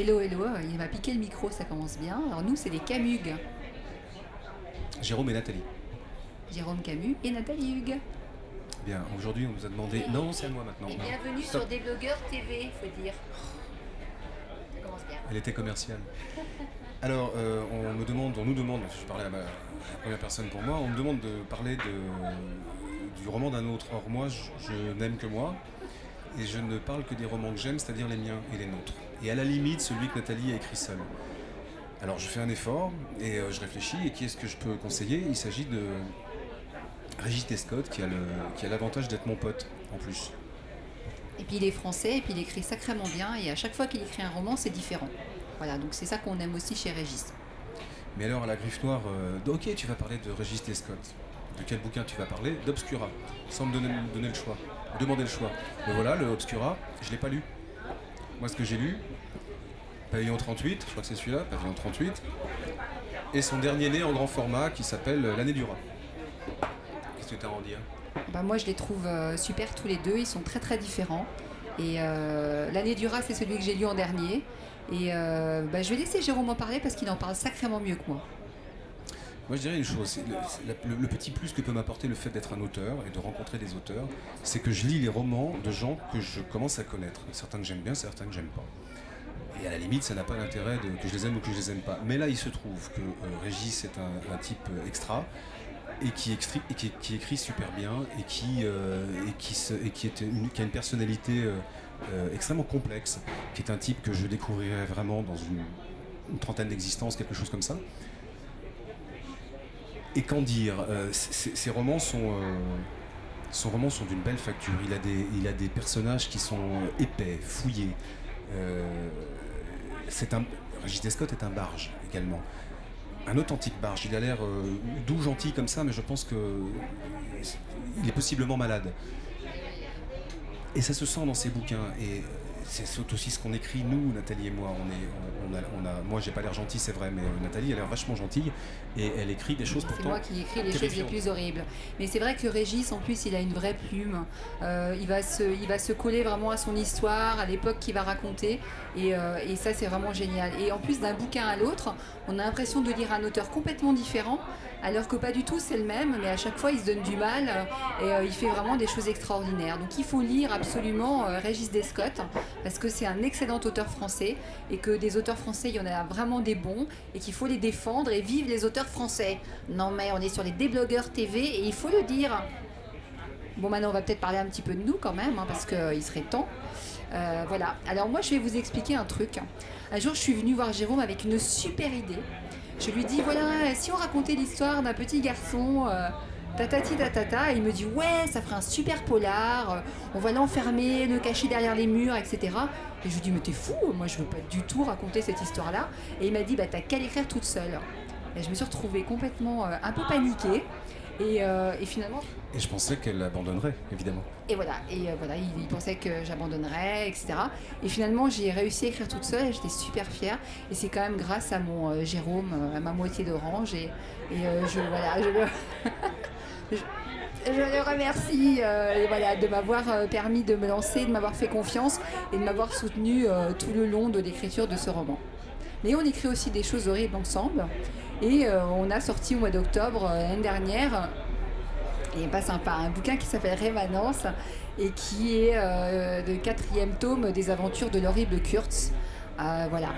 hello, hello. Il m'a piqué le micro, ça commence bien. Alors nous, c'est les Camugues. Jérôme et Nathalie. Jérôme Camus et Nathalie Hugues. Bien, aujourd'hui on nous a demandé... Non, c'est à moi maintenant. Et Non. bienvenue Stop. sur Des Blogueurs TV, faut dire. Ça commence bien. Elle était commerciale. Alors, on nous demande, je parlais à la première personne pour moi, on me demande de parler du roman d'un autre. Or moi, je n'aime que moi, et je ne parle que des romans que j'aime, c'est-à-dire les miens et les nôtres. Et à la limite, celui que Nathalie a écrit seule. Alors je fais un effort, et je réfléchis, et qui est-ce que je peux conseiller? Il s'agit de Régis Descotte, qui a l'avantage d'être mon pote, en plus. Et puis il est français, et puis il écrit sacrément bien, et à chaque fois qu'il écrit un roman, c'est différent. Voilà, donc c'est ça qu'on aime aussi chez Régis. Mais alors à la Griffe Noire, ok, tu vas parler de Régis Descotte. De quel bouquin tu vas parler? D'Obscura, sans me donner le choix, demander le choix. Mais voilà, le Obscura, je ne l'ai pas lu. Moi, ce que j'ai lu, Pavillon 38, je crois que c'est celui-là, Pavillon 38, et son dernier né en grand format qui s'appelle L'année du rat. Qu'est-ce que tu as à en dire? Bah, moi, je les trouve super tous les deux, ils sont très très différents. Et L'année du rat, c'est celui que j'ai lu en dernier. Et je vais laisser Jérôme en parler parce qu'il en parle sacrément mieux que moi. Moi, je dirais une chose, le petit plus que peut m'apporter le fait d'être un auteur et de rencontrer des auteurs, c'est que je lis les romans de gens que je commence à connaître. Certains que j'aime bien, certains que j'aime pas. Et à la limite, ça n'a pas d'intérêt que je les aime ou que je les aime pas. Mais là, il se trouve que Régis est un type extra et qui écrit super bien et qui a une personnalité extrêmement complexe, qui est un type que je découvrirais vraiment dans une trentaine d'existences, quelque chose comme ça. Et qu'en dire, ces romans sont d'une belle facture. Il a des personnages qui sont épais, fouillés. Régis Descotte est un barge également. Un authentique barge. Il a l'air doux, gentil comme ça, mais je pense qu'il est possiblement malade. Et ça se sent dans ses bouquins. Et c'est aussi ce qu'on écrit, nous, Nathalie et moi. Moi, j'ai pas l'air gentil, c'est vrai, mais Nathalie, elle a l'air vachement gentille. Et elle écrit des choses pourtant. C'est moi qui écris les choses les plus horribles. Mais c'est vrai que Régis, en plus, il a une vraie plume. Il va se coller vraiment à son histoire, à l'époque qu'il va raconter. Et ça, c'est vraiment génial. Et en plus, d'un bouquin à l'autre, on a l'impression de lire un auteur complètement différent, alors que pas du tout, c'est le même. Mais à chaque fois, il se donne du mal et il fait vraiment des choses extraordinaires. Donc, il faut lire absolument Régis Descotte, parce que c'est un excellent auteur français et que des auteurs français, il y en a vraiment des bons et qu'il faut les défendre et vive les auteurs français. Non mais on est sur les Déblogueurs TV et il faut le dire. Bon, maintenant on va peut-être parler un petit peu de nous quand même, parce qu'il serait temps. Voilà, alors moi je vais vous expliquer un truc. Un jour je suis venue voir Jérôme avec une super idée. Je lui dis voilà, si on racontait l'histoire d'un petit garçon... tatati tatata, et il me dit ouais, ça ferait un super polar, on va l'enfermer, le cacher derrière les murs, etc. Et je lui dis mais t'es fou, moi je veux pas du tout raconter cette histoire-là. Et il m'a dit bah t'as qu'à l'écrire toute seule. Et je me suis retrouvée complètement un peu paniquée. Et finalement... Et je pensais qu'elle abandonnerait, évidemment. Et voilà, il pensait que j'abandonnerais, etc. Et finalement, j'ai réussi à écrire toute seule et j'étais super fière. Et c'est quand même grâce à mon Jérôme, à ma moitié d'orange. Et je le remercie de m'avoir permis de me lancer, de m'avoir fait confiance et de m'avoir soutenu tout le long de l'écriture de ce roman. Mais on écrit aussi des choses horribles ensemble. Et on a sorti au mois d'octobre l'année dernière, et pas sympa, un bouquin qui s'appelle Rémanence et qui est le 4e tome des aventures de l'horrible Kurtz. Voilà.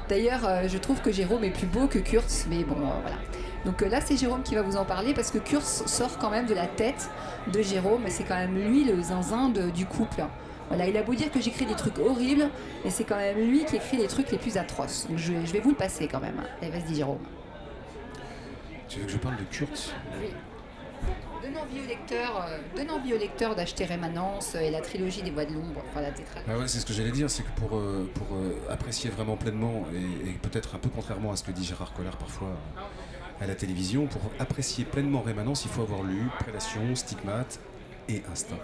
D'ailleurs, je trouve que Jérôme est plus beau que Kurtz, mais bon, voilà. Donc là, c'est Jérôme qui va vous en parler parce que Kurtz sort quand même de la tête de Jérôme, et c'est quand même lui le zinzin du couple. Voilà, il a beau dire que j'écris des trucs horribles, mais c'est quand même lui qui écrit les trucs les plus atroces. Donc je vais vous le passer quand même. Allez, vas-y Jérôme. Tu veux que je parle de Kurtz? Oui. Donne envie au lecteur d'acheter Rémanence et la trilogie des Voix de l'ombre. Enfin, la tétra. Ah ouais, c'est ce que j'allais dire, c'est que pour apprécier vraiment pleinement, et peut-être un peu contrairement à ce que dit Gérard Collard parfois à la télévision, pour apprécier pleinement Rémanence, il faut avoir lu Prédation, Stigmate et Instinct.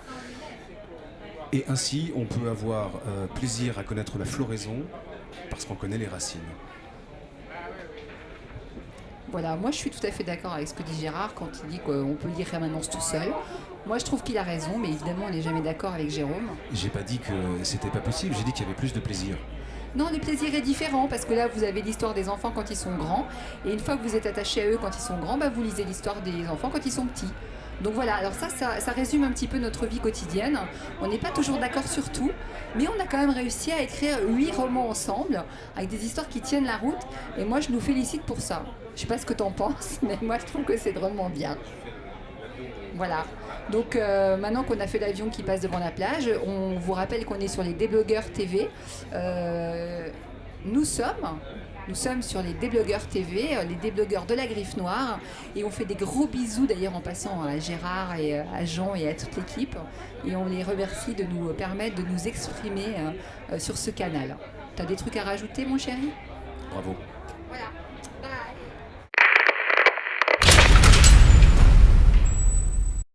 Et ainsi, on peut avoir plaisir à connaître la floraison parce qu'on connaît les racines. Voilà, moi je suis tout à fait d'accord avec ce que dit Gérard quand il dit qu'on peut lire Rémanence tout seul. Moi, je trouve qu'il a raison, mais évidemment, on n'est jamais d'accord avec Jérôme. J'ai pas dit que c'était pas possible, j'ai dit qu'il y avait plus de plaisir. Non, le plaisir est différent parce que là, vous avez l'histoire des enfants quand ils sont grands. Et une fois que vous êtes attaché à eux quand ils sont grands, bah, vous lisez l'histoire des enfants quand ils sont petits. Donc voilà, alors ça résume un petit peu notre vie quotidienne. On n'est pas toujours d'accord sur tout, mais on a quand même réussi à écrire 8 romans ensemble, avec des histoires qui tiennent la route. Et moi, je nous félicite pour ça. Je sais pas ce que t'en penses, mais moi, je trouve que c'est drôlement bien. Voilà. Donc maintenant qu'on a fait l'avion qui passe devant la plage, on vous rappelle qu'on est sur les Déblogueurs TV. Nous sommes sur les Déblogueurs TV, les déblogueurs de la Griffe Noire, et on fait des gros bisous d'ailleurs en passant à Gérard et à Jean et à toute l'équipe, et on les remercie de nous permettre de nous exprimer sur ce canal. T'as des trucs à rajouter, mon chéri ? Bravo. Voilà.